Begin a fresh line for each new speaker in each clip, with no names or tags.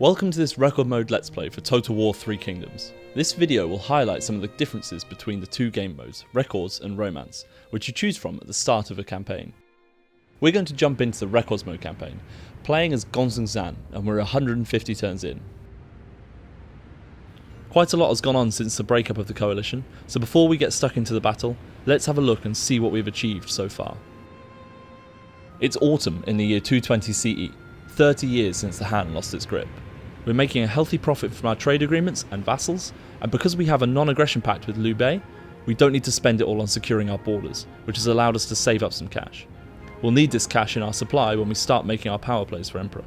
Welcome to this record mode let's play for Total War 3 Kingdoms. This video will highlight some of the differences between the two game modes, Records and Romance, which you choose from at the start of a campaign. We're going to jump into the Records mode campaign, playing as Zan, and we're 150 turns in. Quite a lot has gone on since the breakup of the coalition, so before we get stuck into the battle, let's have a look and see what we've achieved so far. It's autumn in the year 220 CE, 30 years since the Han lost its grip. We're making a healthy profit from our trade agreements and vassals, and because we have a non-aggression pact with Liu Bei, we don't need to spend it all on securing our borders, which has allowed us to save up some cash. We'll need this cash in our supply when we start making our power plays for Emperor.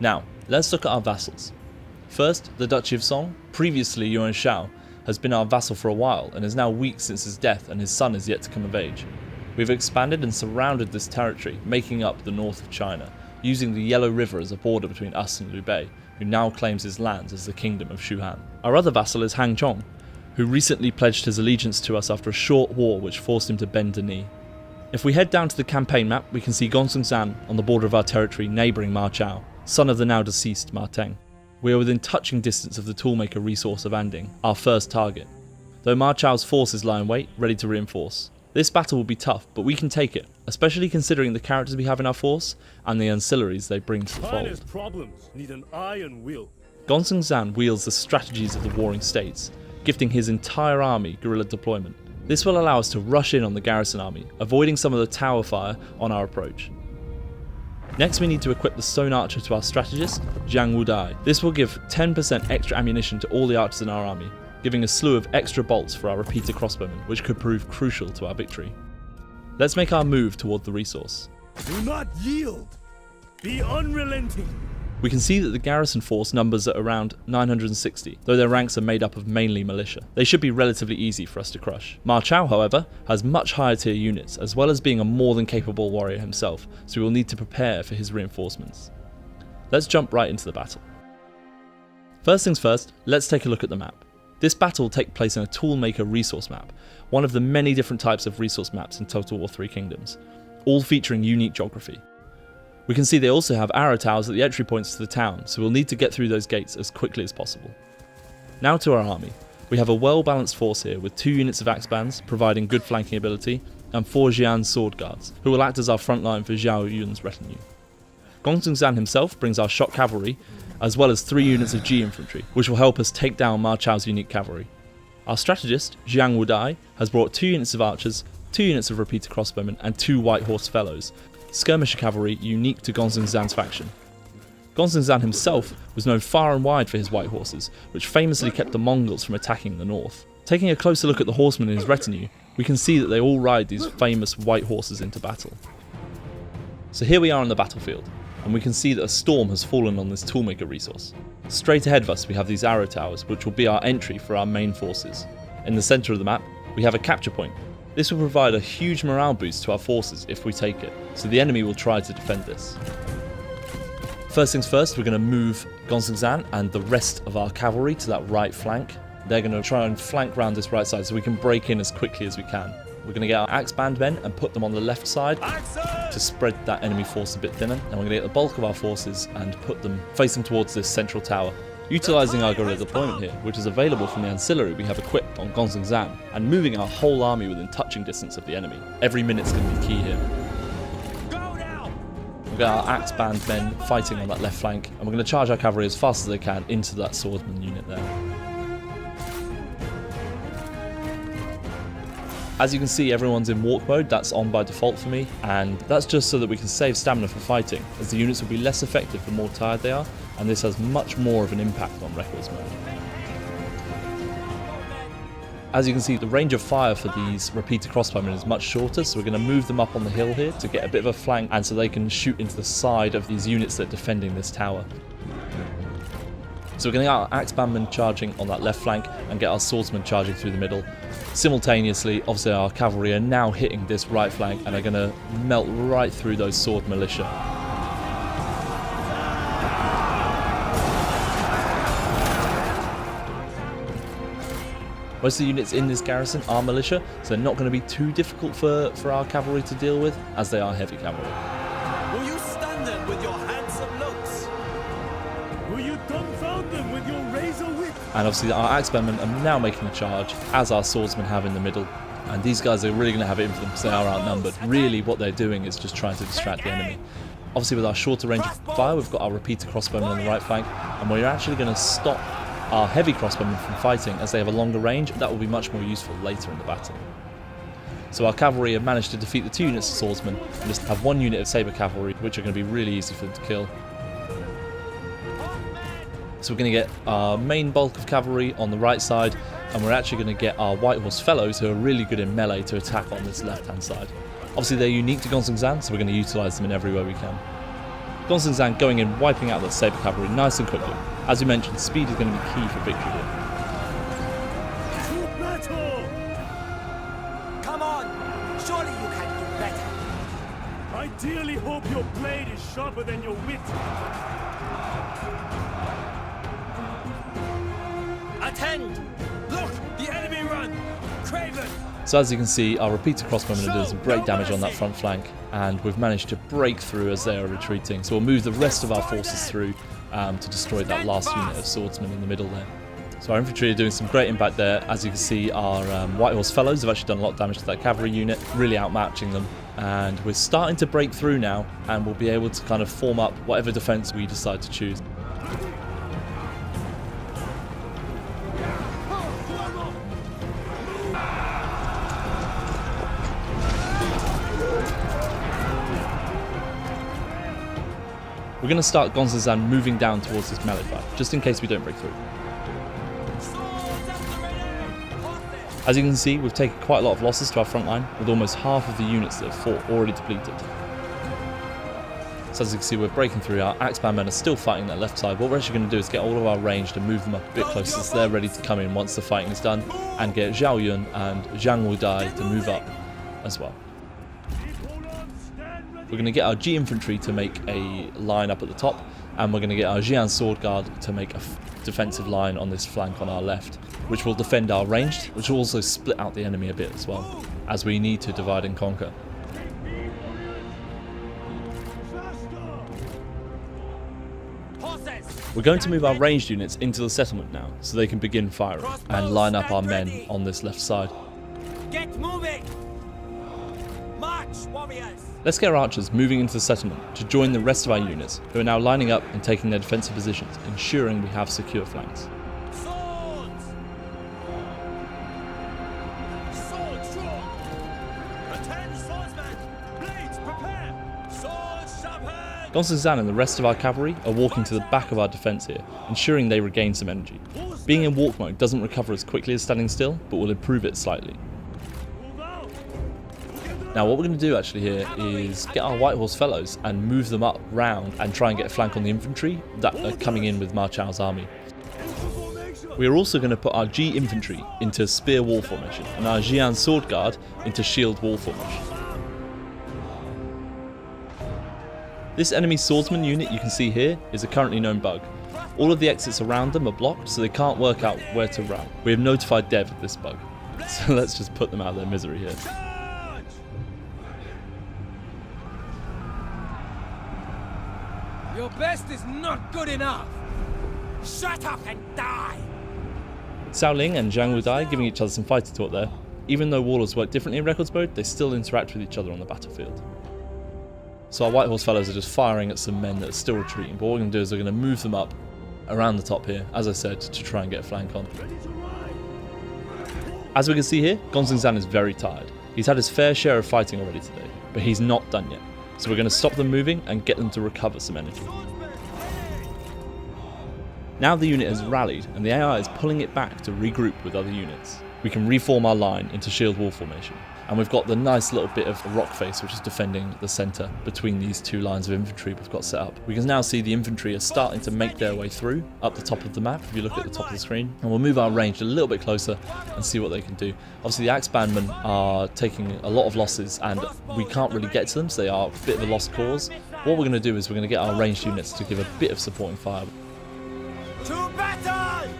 Now, let's look at our vassals. First, the Duchy of Song, previously Yuan Shao, has been our vassal for a while and is now weak since his death and his son is yet to come of age. We've expanded and surrounded this territory, making up the north of China, using the Yellow River as a border between us and Liu Bei, who now claims his lands as the Kingdom of Shuhan. Our other vassal is Hang Chong, who recently pledged his allegiance to us after a short war which forced him to bend the knee. If we head down to the campaign map, we can see Zan on the border of our territory neighbouring Ma Chao, son of the now deceased Ma Teng. We are within touching distance of the toolmaker resource of Anding, our first target, though Ma Chao's forces lie in wait, ready to reinforce. This battle will be tough, but we can take it, especially considering the characters we have in our force and the ancillaries they bring to the fold.
Problems need an iron will.
Zan wields the strategies of the warring states, gifting his entire army guerrilla deployment. This will allow us to rush in on the garrison army, avoiding some of the tower fire on our approach. Next we need to equip the stone archer to our strategist, Jiang Wudai. This will give 10% extra ammunition to all the archers in our army, giving a slew of extra bolts for our repeater crossbowmen, which could prove crucial to our victory. Let's make our move toward the resource.
Do not yield! Be unrelenting!
We can see that the garrison force numbers at around 960, though their ranks are made up of mainly militia. They should be relatively easy for us to crush. Ma Chao, however, has much higher tier units, as well as being a more than capable warrior himself, so we will need to prepare for his reinforcements. Let's jump right into the battle. First things first, let's take a look at the map. This battle will take place in a toolmaker resource map, one of the many different types of resource maps in Total War 3 Kingdoms, all featuring unique geography. We can see they also have arrow towers at the entry points to the town, so we'll need to get through those gates as quickly as possible. Now to our army. We have a well balanced force here with 2 units of axe bands providing good flanking ability and 4 Jian sword guards, who will act as our front line for Zhao Yun's retinue. Zan himself brings our shock cavalry, as well as 3 units of G infantry, which will help us take down Ma Chao's unique cavalry. Our strategist, Jiang Wudai, has brought 2 units of archers, 2 units of repeater crossbowmen and 2 white horse fellows, skirmisher cavalry unique to Zan's faction. Zan himself was known far and wide for his white horses, which famously kept the Mongols from attacking the north. Taking a closer look at the horsemen in his retinue, we can see that they all ride these famous white horses into battle. So here we are on the battlefield, and we can see that a storm has fallen on this toolmaker resource. Straight ahead of us we have these arrow towers, which will be our entry for our main forces. In the centre of the map, we have a capture point. This will provide a huge morale boost to our forces if we take it, so the enemy will try to defend this. First things first, we're going to move Zan and the rest of our cavalry to that right flank. They're going to try and flank round this right side so we can break in as quickly as we can. We're going to get our axe band men and put them on the left side to spread that enemy force a bit thinner, and we're going to get the bulk of our forces and put them facing towards this central tower, utilising our guerrilla deployment here, which is available from the ancillary we have equipped on Zan, and moving our whole army within touching distance of the enemy. Every minute's going to be key here. We've got our axe band men fighting on that left flank, and we're going to charge our cavalry as fast as they can into that swordsman unit there. As you can see, everyone's in walk mode. That's on by default for me, and that's just so that we can save stamina for fighting, as the units will be less effective the more tired they are, and this has much more of an impact on Records mode. As you can see, the range of fire for these repeater crossbowmen is much shorter, so we're going to move them up on the hill here to get a bit of a flank, and so they can shoot into the side of these units that are defending this tower. So we're going to get our axe bandmen charging on that left flank and get our swordsmen charging through the middle. Simultaneously, obviously our cavalry are now hitting this right flank and are going to melt right through those sword militia. Most of the units in this garrison are militia, so they're not going to be too difficult for our cavalry to deal with, as they are heavy cavalry.
Will you stun them with your handsome looks? Will you dumbfound them with your razor wit?
And obviously our axemen are now making a charge, as our swordsmen have in the middle. And these guys are really going to have it in for them because they are outnumbered. Really what they're doing is just trying to distract the enemy. Obviously with our shorter range of fire, we've got our repeater crossbowmen on the right flank, and we're actually going to stop our heavy crossbowmen from fighting as they have a longer range. That will be much more useful later in the battle. So our cavalry have managed to defeat the 2 units of swordsmen and just have 1 unit of saber cavalry, which are going to be really easy for them to kill. So we're going to get our main bulk of cavalry on the right side, and we're actually going to get our White Horse fellows, who are really good in melee, to attack on this left-hand side. Obviously they're unique to Gonzan, so we're going to utilise them in every way we can. Gonzan going in, wiping out that saber cavalry nice and quickly. As we mentioned, speed is going to be key for victory here.
To battle!
Come on! Surely you can do better!
I dearly hope your blade is sharper than your wit.
Attend! Look! The enemy run! Craven!
So as you can see, our repeater crossbowmen are doing some great damage on that front flank, and we've managed to break through as they are retreating. So we'll move the rest of our forces through to destroy that last unit of swordsmen in the middle there. So our infantry are doing some great impact there. As you can see, our White Horse fellows have actually done a lot of damage to that cavalry unit, really outmatching them. And we're starting to break through now, and we'll be able to kind of form up whatever defense we decide to choose. We're going to start Gonzan moving down towards this melee fight, just in case we don't break through. As you can see, we've taken quite a lot of losses to our front line, with almost half of the units that have fought already depleted. So as you can see, we're breaking through. Our axeman men are still fighting that left side. What we're actually going to do is get all of our range to move them up a bit closer so they're ready to come in once the fighting is done, and get Zhao Yun and Zhang Wudai to move up as well. We're going to get our G infantry to make a line up at the top, and we're going to get our Jian sword guard to make a defensive line on this flank on our left, which will defend our ranged, which will also split out the enemy a bit as well, as we need to divide and conquer. We're going to move our ranged units into the settlement now, so they can begin firing and line up our men on this left side.
Get moving! March, warriors!
Let's get our archers moving into the settlement to join the rest of our units, who are now lining up and taking their defensive positions, ensuring we have secure flanks.
Swords! Swords drawn! Attend, swordsmen! Blades prepare! Swords sharpened!
Gonzan and the rest of our cavalry are walking to the back of our defence here, ensuring they regain some energy. Being in walk mode doesn't recover as quickly as standing still, but will improve it slightly. Now what we're going to do actually here is get our White Horse fellows and move them up round and try and get a flank on the infantry that are coming in with Ma Chao's army. We are also going to put our G infantry into spear wall formation and our Jian sword guard into shield wall formation. This enemy swordsman unit you can see here is a currently known bug. All of the exits around them are blocked, so they can't work out where to run. We have notified Dev of this bug, so let's just put them out of their misery here.
Your best is not good enough! Shut up and die!
Cao Ling and Zhang Wudai giving each other some fighting talk there. Even though warlords work differently in records mode, they still interact with each other on the battlefield. So our White Horse fellows are just firing at some men that are still retreating, but what we're going to do is we're going to move them up around the top here, as I said, to try and get a flank on. As we can see here, Gonzan is very tired. He's had his fair share of fighting already today, but he's not done yet. So we're going to stop them moving and get them to recover some energy. Now the unit has rallied and the AI is pulling it back to regroup with other units. We can reform our line into shield wall formation, and we've got the nice little bit of rock face which is defending the centre between these two lines of infantry we've got set up. We can now see the infantry are starting to make their way through up the top of the map if you look at the top of the screen, and we'll move our range a little bit closer and see what they can do. Obviously the axe bandmen are taking a lot of losses and we can't really get to them, so they are a bit of a lost cause. What we're going to do is we're going to get our ranged units to give a bit of supporting fire.
To battle!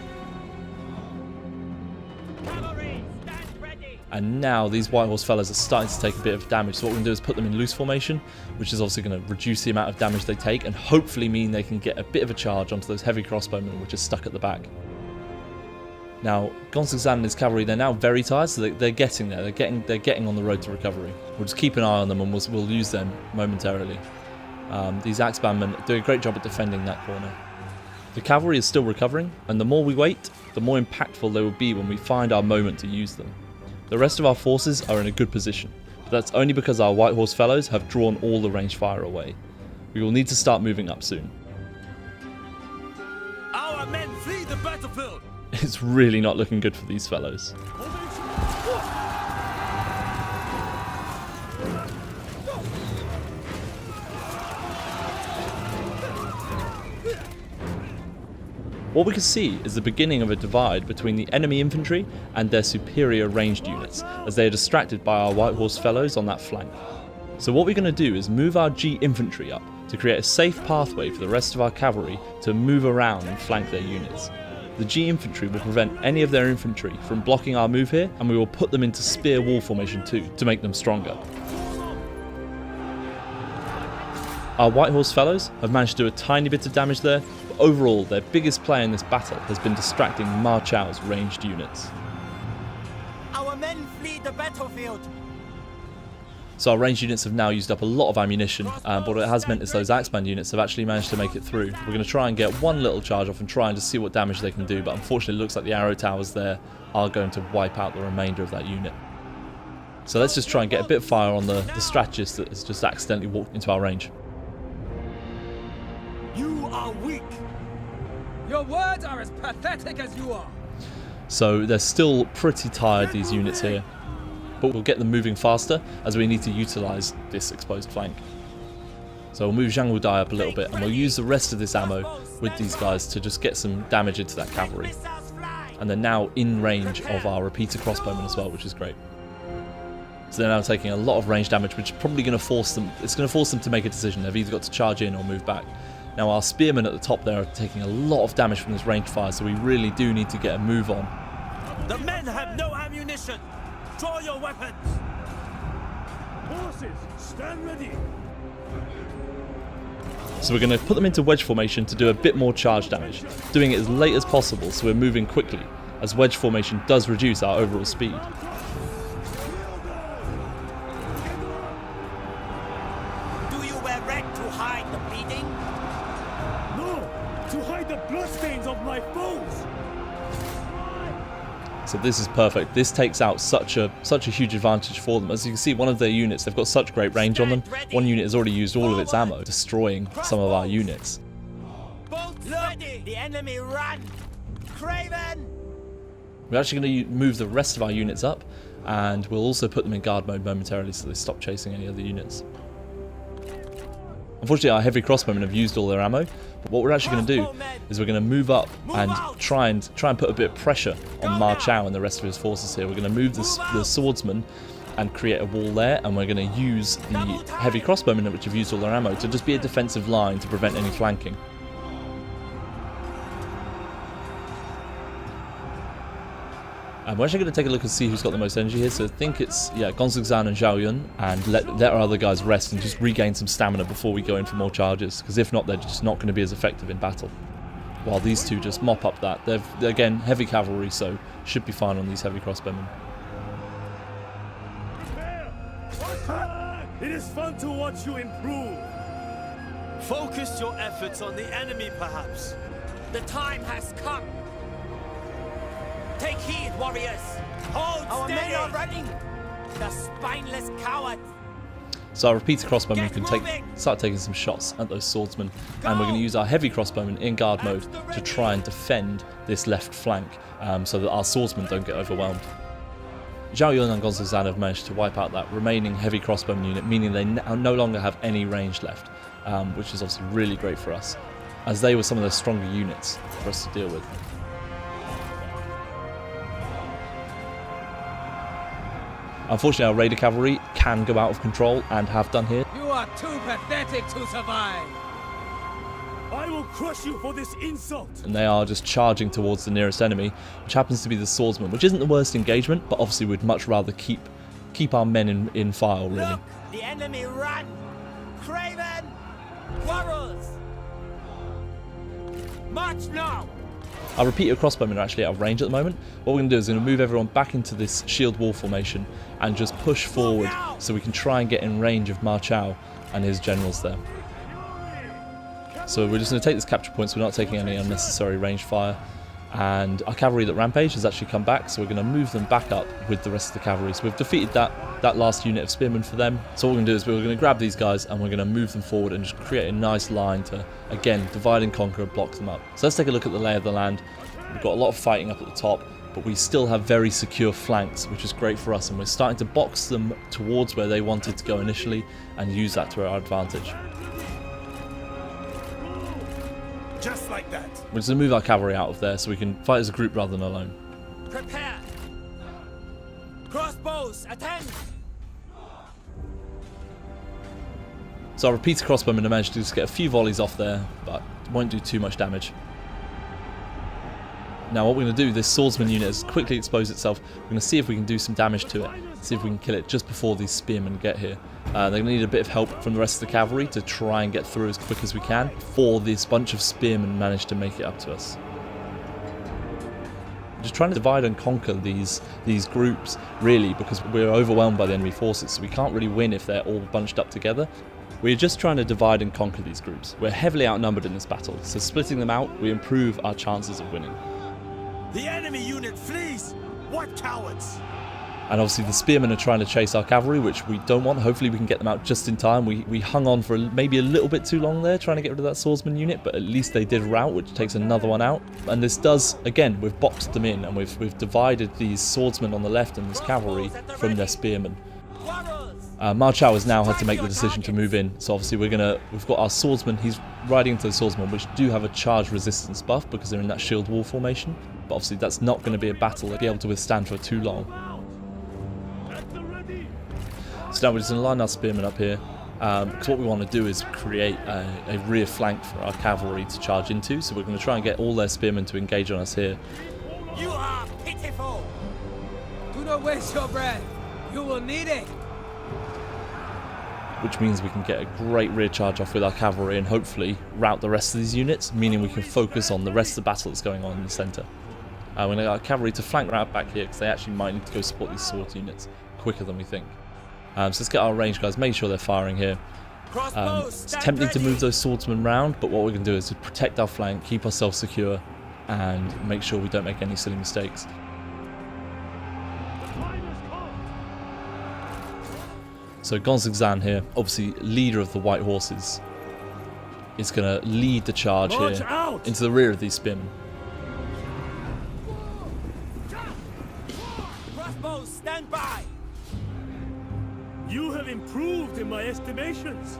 And now these White Horse fellows are starting to take a bit of damage. So what we're going to do is put them in loose formation, which is obviously going to reduce the amount of damage they take and hopefully mean they can get a bit of a charge onto those heavy crossbowmen which are stuck at the back. Now, Gonzagzan and his cavalry, they're now very tired, so they're getting there. They're getting on the road to recovery. We'll just keep an eye on them and we'll use them momentarily. These Axebandmen do a great job at defending that corner. The cavalry is still recovering, and the more we wait, the more impactful they will be when we find our moment to use them. The rest of our forces are in a good position, but that's only because our White Horse fellows have drawn all the ranged fire away. We will need to start moving up soon.
Our men flee the battlefield!
It's really not looking good for these fellows. What we can see is the beginning of a divide between the enemy infantry and their superior ranged units, as they are distracted by our White Horse fellows on that flank. So what we're going to do is move our G infantry up to create a safe pathway for the rest of our cavalry to move around and flank their units. The G infantry will prevent any of their infantry from blocking our move here, and we will put them into spear wall formation too, to make them stronger. Our White Horse fellows have managed to do a tiny bit of damage there, but overall their biggest player in this battle has been distracting Ma Chao's ranged units.
Our men flee the battlefield.
So our ranged units have now used up a lot of ammunition, but what it has meant is those Axeband units have actually managed to make it through. We're going to try and get one little charge off and try and just see what damage they can do, but unfortunately it looks like the arrow towers there are going to wipe out the remainder of that unit. So let's just try and get a bit of fire on the strategist that has just accidentally walked into our range.
You are weak!
Your words are as pathetic as you are.
So they're still pretty tired, these units here. But we'll get them moving faster as we need to utilise this exposed flank. So we'll move Zhang Wudai up a little bit and we'll use the rest of this ammo with these guys to just get some damage into that cavalry. And they're now in range of our repeater crossbowmen as well, which is great. So they're now taking a lot of range damage, which is probably going to force them, it's going to force them to make a decision. They've either got to charge in or move back. Now our spearmen at the top there are taking a lot of damage from this ranged fire, so we really do need to get a move on.
The men have no ammunition! Draw your weapons! Horses, stand ready!
So we're going to put them into wedge formation to do a bit more charge damage, doing it as late as possible so we're moving quickly, as wedge formation does reduce our overall speed.
Do you wear red to hide the bleeding?
No! To hide the bloodstains of my foes!
So this is perfect. This takes out such a huge advantage for them. As you can see, one of their units, they've got such great range on them. One unit has already used all of its ammo, destroying some of our units.
Bolts ready! The enemy run! Craven!
We're actually going to move the rest of our units up, and we'll also put them in guard mode momentarily so they stop chasing any other units. Unfortunately, our heavy crossbowmen have used all their ammo, but what we're actually going to do is we're going to move up and try and put a bit of pressure on Ma Chao and the rest of his forces here. We're going to move the swordsmen and create a wall there, and we're going to use the heavy crossbowmen, which have used all their ammo, to just be a defensive line to prevent any flanking. And we're actually going to take a look and see who's got the most energy here. So I think it's, Gonzagzan and Zhao Yun, and let our other guys rest and just regain some stamina before we go in for more charges, because if not, they're just not going to be as effective in battle. While these two just mop up that. They're again, heavy cavalry, so should be fine on these heavy crossbowmen.
It is fun to watch you improve!
Focus your efforts on the enemy, perhaps.
The time has come. Take heed, warriors! Hold Our steady! Men are running! The spineless cowards!
So our repeater crossbowmen can start taking some shots at those swordsmen, and we're going to use our heavy crossbowmen in guard mode to try and defend this left flank so that our swordsmen don't get overwhelmed. Zhao Yun and Gonzagzan have managed to wipe out that remaining heavy crossbowman unit, meaning they no longer have any range left, which is obviously really great for us, as they were some of the stronger units for us to deal with. Unfortunately, our raider cavalry can go out of control and have done here.
You are too pathetic to survive.
I will crush you for this insult.
And they are just charging towards the nearest enemy, which happens to be the swordsman, which isn't the worst engagement, but obviously we'd much rather keep our men in file, really.
Look, the enemy run! Craven! Quarrels! March now!
Our repeater crossbowmen are actually out of range at the moment. What we're going to do is we're going to move everyone back into this shield wall formation and just push forward so we can try and get in range of Ma Chao and his generals there. So we're just going to take this capture point, so we're not taking any unnecessary range fire. And our cavalry that rampage has actually come back, so we're going to move them back up with the rest of the cavalry. So we've defeated that last unit of spearmen for them. So what we're going to do is we're going to grab these guys and we're going to move them forward and just create a nice line to, again, divide and conquer and block them up. So let's take a look at the lay of the land. We've got a lot of fighting up at the top, but we still have very secure flanks, which is great for us, and we're starting to box them towards where they wanted to go initially and use that to our advantage.
Just like that.
We're just going to move our cavalry out of there so we can fight as a group rather than alone.
Prepare! Crossbows, attend!
So our repeater crossbowmen managed to just get a few volleys off there, but won't do too much damage. Now what we're going to do, this swordsman unit has quickly exposed itself. We're going to see if we can do some damage to it, see if we can kill it just before these spearmen get here. They're going to need a bit of help from the rest of the cavalry to try and get through as quick as we can before this bunch of spearmen manage to make it up to us. Just trying to divide and conquer these groups, really, because we're overwhelmed by the enemy forces, so we can't really win if they're all bunched up together. We're just trying to divide and conquer these groups. We're heavily outnumbered in this battle, so splitting them out, we improve our chances of winning.
The enemy unit flees! What cowards!
And obviously the spearmen are trying to chase our cavalry, which we don't want. Hopefully we can get them out just in time. We hung on for maybe a little bit too long there trying to get rid of that swordsman unit, but at least they did rout, which takes another one out. And this does, again, we've boxed them in and we've divided these swordsmen on the left and this cavalry from their spearmen. Ma Chao has now had to make the decision to move in, so obviously we've got our swordsman, he's riding into the swordsmen, which do have a charge resistance buff because they're in that shield wall formation, but obviously that's not going to be a battle they'll be able to withstand for too long. So now we're just going to line our spearmen up here, because what we want to do is create a rear flank for our cavalry to charge into, so we're going to try and get all their spearmen to engage on us here.
You are pitiful!
Do not waste your breath. You will need it.
Which means we can get a great rear charge off with our cavalry and hopefully rout the rest of these units, meaning we can focus on the rest of the battle that's going on in the centre. We're going to get our cavalry to flank rout back here because they actually might need to go support these sword units quicker than we think. So let's get our range guys, make sure they're firing here. It's tempting to move those swordsmen round, but what we're going to do is to protect our flank, keep ourselves secure, and make sure we don't make any silly mistakes. So Gonzig Zan here, obviously leader of the White Horses, is going to lead the charge here into the rear of these spearmen.
Crossbows, stand by!
You have improved in my estimations.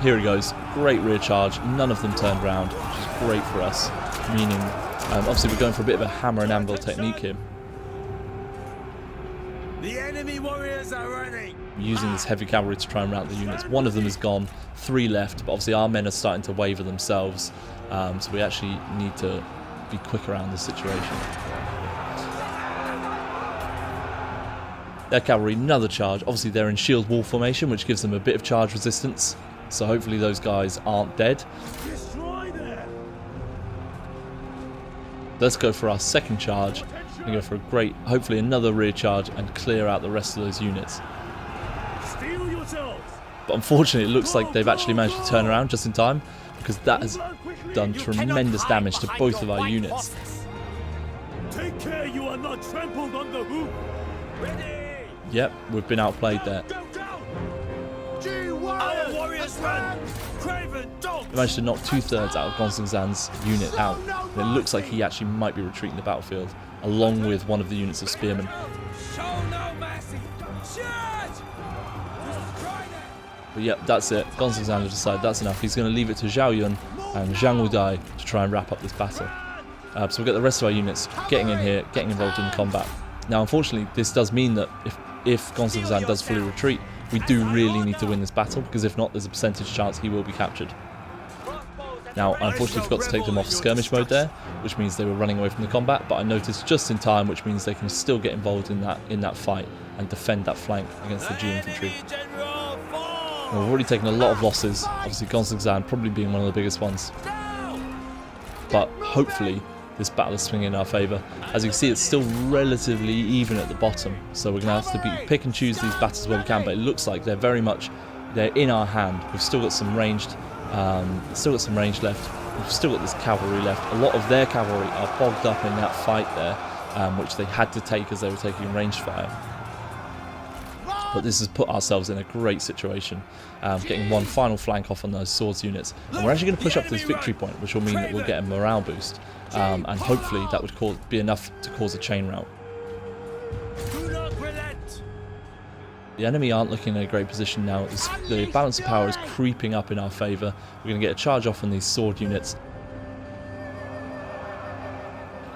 Here he goes, great rear charge, none of them turned round, which is great for us, meaning obviously we're going for a bit of a hammer and anvil technique here.
The enemy warriors are running!
Using this heavy cavalry to try and rout the units. One of them is gone, 3 left, but obviously our men are starting to waver themselves, so we actually need to be quick around this situation. Their cavalry, another charge. Obviously they're in shield wall formation, which gives them a bit of charge resistance, so hopefully those guys aren't dead.
Destroy them.
Let's go for our second charge and go for a great, hopefully another rear charge and clear out the rest of those units.
Steel yourselves.
But unfortunately it looks like they've actually managed to turn around just in time, because that has done tremendous damage to both of our units.
Take care you are not trampled on the hoof.
Ready!
Yep, we've been outplayed there.
Our warriors run! Craven dogs!
We managed to knock 2/3 out of Gonzig Zan's unit out, and it looks like he actually might be retreating the battlefield, along with one of the units of spearmen.
Show no mercy. Charge! Destroy them.
But yep, that's it. Gonzig Zan has decided that's enough. He's going to leave it to Zhao Yun and Zhang Wudai to try and wrap up this battle. So we'll get the rest of our units getting in here, getting involved in combat. Now, unfortunately, this does mean that if Gonzig Zan does fully retreat, We do really need to win this battle, because if not, there's a percentage chance he will be captured. Now, I unfortunately forgot to take them off skirmish mode there, which means they were running away from the combat, but I noticed just in time, which means they can still get involved in that fight and defend that flank against the G infantry. Now, we've already taken a lot of losses, obviously Gonzagzan probably being one of the biggest ones. But hopefully this battle is swinging in our favour. As you can see, it's still relatively even at the bottom, so we're going to have to pick and choose these battles where we can, but it looks like they're in our hand. We've still got some ranged left. We've still got this cavalry left. A lot of their cavalry are bogged up in that fight there, which they had to take as they were taking ranged fire. But this has put ourselves in a great situation, getting one final flank off on those swords units. And we're actually going to push up to this victory point, which will mean that we'll get a morale boost. And hopefully that would be enough to cause a chain rout. The enemy aren't looking in a great position now. The balance of power is creeping up in our favour. We're going to get a charge off on these sword units.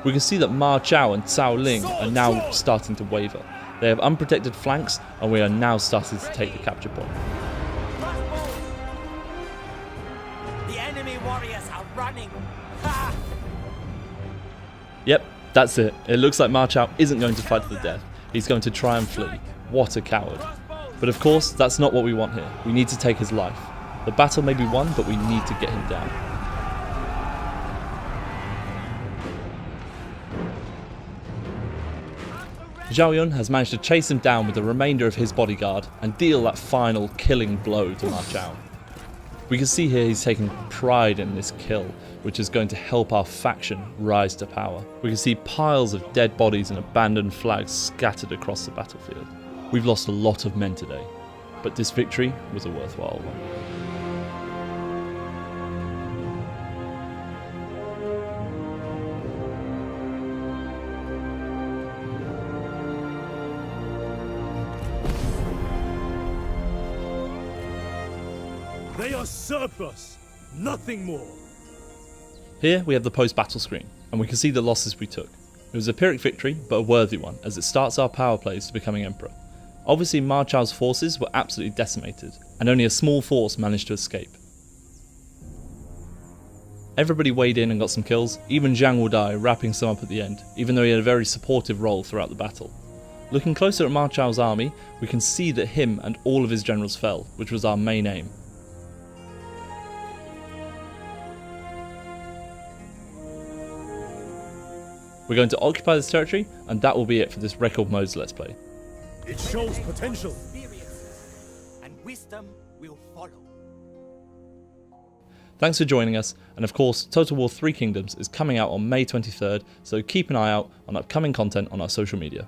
We can see that Ma Chao and Cao Ling are now starting to waver. They have unprotected flanks, and we are now starting to take the capture point.
The enemy warriors are running.
Yep, that's it. It looks like Ma Chao isn't going to fight to the death. He's going to try and flee. What a coward. But of course, that's not what we want here. We need to take his life. The battle may be won, but we need to get him down. Zhao Yun has managed to chase him down with the remainder of his bodyguard and deal that final killing blow to Ma Chao. We can see here he's taking pride in this kill, which is going to help our faction rise to power. We can see piles of dead bodies and abandoned flags scattered across the battlefield. We've lost a lot of men today, but this victory was a worthwhile one.
They are surplus, nothing more.
Here we have the post-battle screen, and we can see the losses we took. It was a Pyrrhic victory, but a worthy one, as it starts our power plays to becoming emperor. Obviously Ma Chao's forces were absolutely decimated, and only a small force managed to escape. Everybody weighed in and got some kills, even Zhang Wudai wrapping some up at the end, even though he had a very supportive role throughout the battle. Looking closer at Ma Chao's army, we can see that him and all of his generals fell, which was our main aim. We're going to occupy this territory, and that will be it for this record modes Let's Play.
It shows potential.
And wisdom will follow.
Thanks for joining us, and of course Total War 3 Kingdoms is coming out on May 23rd, so keep an eye out on upcoming content on our social media.